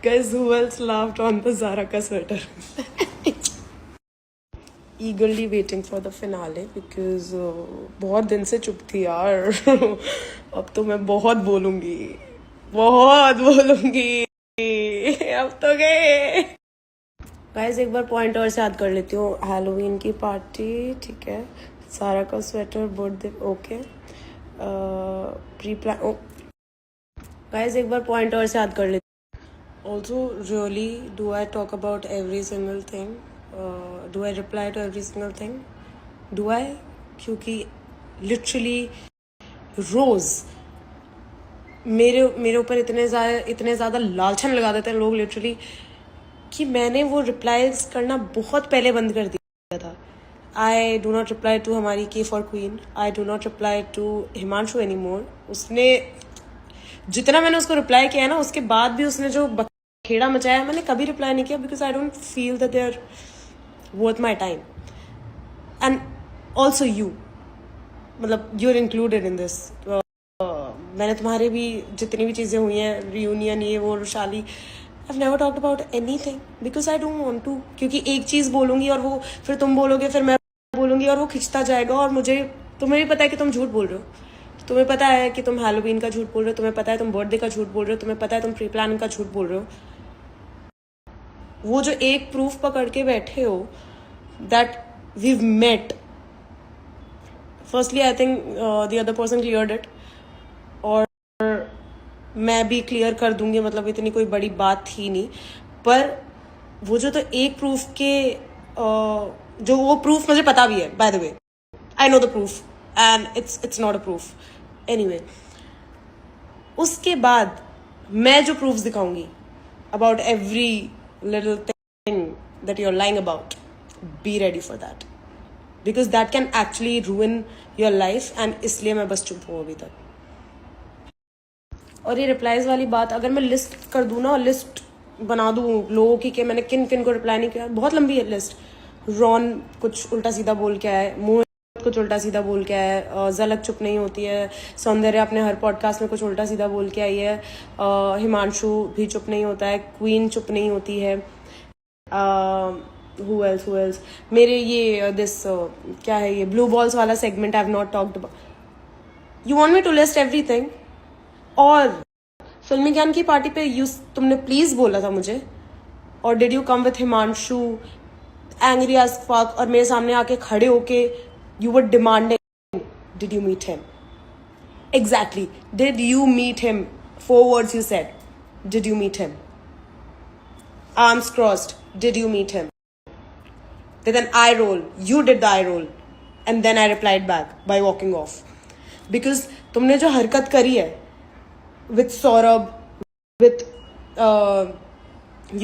Guys, who else laughed on the Zara ka sweater? Eagerly waiting for the finale because बहुत दिन से चुप थी यार. अब तो मैं बहुत बोलूंगी. अब तो गए. गाइस एक बार पॉइंट और से याद कर लेती हूँ. हैलोवीन की पार्टी, ठीक है. सारा का sweater, birthday, okay. Pre plan. Guys एक बार पॉइंट और से याद कर लेती हूँ. Also really do I talk about every single thing? Do I reply to every single thing? Do I? क्योंकि लिटरली रोज मेरे ऊपर इतने ज़्यादा लालचन लगा देते हैं लोग लिटरली कि मैंने वो रिप्लाईज करना बहुत पहले बंद कर दिया था. I do not reply to हमारी के for queen. I do not reply to Himanshu any more. उसने जितना मैंने उसको रिप्लाई किया है ना, उसके बाद भी उसने जो खेड़ा मचाया, मैंने कभी रिप्लाई नहीं किया because I don't feel that they are worth my time. And also you, मतलब you are included in this. मैंने तुम्हारे भी जितनी भी चीज़ें हुई हैं, रियूनियन, ये वो, Rushali, I've never talked about anything because I don't want to. क्योंकि एक चीज़ बोलूँगी और वो फिर तुम बोलोगे, फिर मैं बोलूँगी और वो खिंचता जाएगा. और तुम्हें भी पता है कि तुम झूठ बोल रहे हो. तुम्हें पता है कि तुम हैलोवीन का झूठ बोल रहे हो. तुम्हें पता है तुम बर्थडे का झूठ बोल रहे हो. तुम्हें पता है तुम प्री प्लानिंग का झूठ बोल रहे हो. वो जो एक प्रूफ पकड़ के बैठे हो that we've met. Firstly, I think the other person cleared it. और मैं भी क्लियर कर दूंगी, मतलब इतनी कोई बड़ी बात थी नहीं. पर वो जो तो एक प्रूफ के जो वो प्रूफ मुझे पता भी है, by the way. I know the proof and it's not a proof. Anyway, उसके बाद मैं जो प्रूफ्स दिखाऊंगी about every little thing that you are lying about, be ready for that because that can actually ruin your life. And इसलिए मैं बस चुप हूँ अभी तक. और ये रिप्लाईज वाली बात, अगर मैं लिस्ट कर दूँ ना, लिस्ट बना दूँ लोगों की कि मैंने किन किन को रिप्लाई नहीं किया, बहुत लंबी है लिस्ट. रॉन कुछ उल्टा सीधा बोल के आया, मोहित कुछ उल्टा सीधा बोल के आया, झलक चुप नहीं होती है, सौंदर्य अपने हर पॉडकास्ट में कुछ उल्टा सीधा बोल के आई है, हिमांशु भी चुप नहीं होता है, क्वीन चुप नहीं होती है. who else मेरे ये दिस क्या है ये ब्लू बॉल्स वाला segment I have not talked about. You want me to list everything? और फिल्मी ज्ञान की पार्टी पे तुमने प्लीज बोला था मुझे, और did you come with Himanshu angry as fuck और मेरे सामने आके खड़े होके you were demanding, did you meet him? Exactly, did you meet him? 4 words you said. Did you meet him? Arms crossed. Did you meet him? Then an eye roll. You did the eye roll. And then I replied back by walking off. Because तुमने जो हरकत करी है with Saurabh, with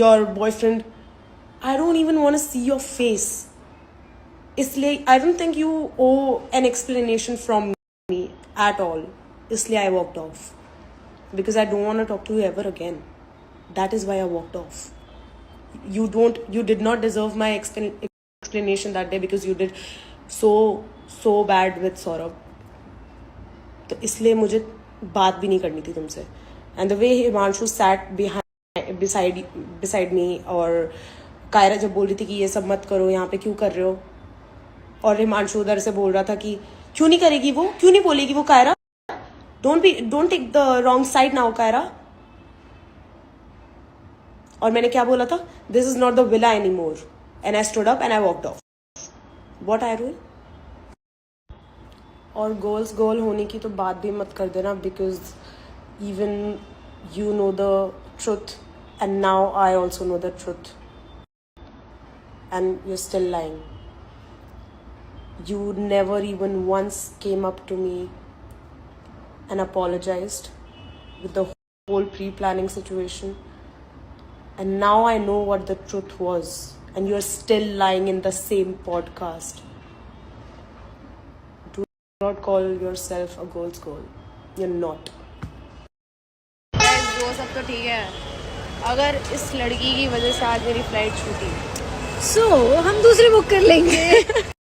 your boyfriend, I don't even want to see your face. इसलिए I don't think you owe an explanation from me at all. इसलिए I walked off. Because I don't want to talk to you ever again. That is why I walked off. You did not deserve my explanation that day because you did so bad with Saurabh. तो इसलिए मुझे बात भी नहीं करनी थी तुमसे. And the way Himanshu sat beside me, और कायरा जब बोल रही थी कि ये सब मत करो, यहाँ पे क्यों कर रहे हो, और हिमांशु उधर से बोल रहा था कि क्यों नहीं करेगी वो, क्यों नहीं बोलेगी वो Kaira, don't take the wrong side now Kaira. और मैंने क्या बोला था? This is not the villa any more. And I stood up and I walked off. What I rule? और गोल होने की तो बात भी मत कर देना because even you know the truth and now I also know the truth and you still lying. You never even once came up to me and apologized with the whole pre-planning situation. And now I know what the truth was. And you're still lying in the same podcast. Do not call yourself a girl's goal. You're not. वो सब तो ठीक है, अगर इस लड़की की वजह से आज मेरी फ्लाइट छूटी, हम दूसरी बुक कर लेंगे.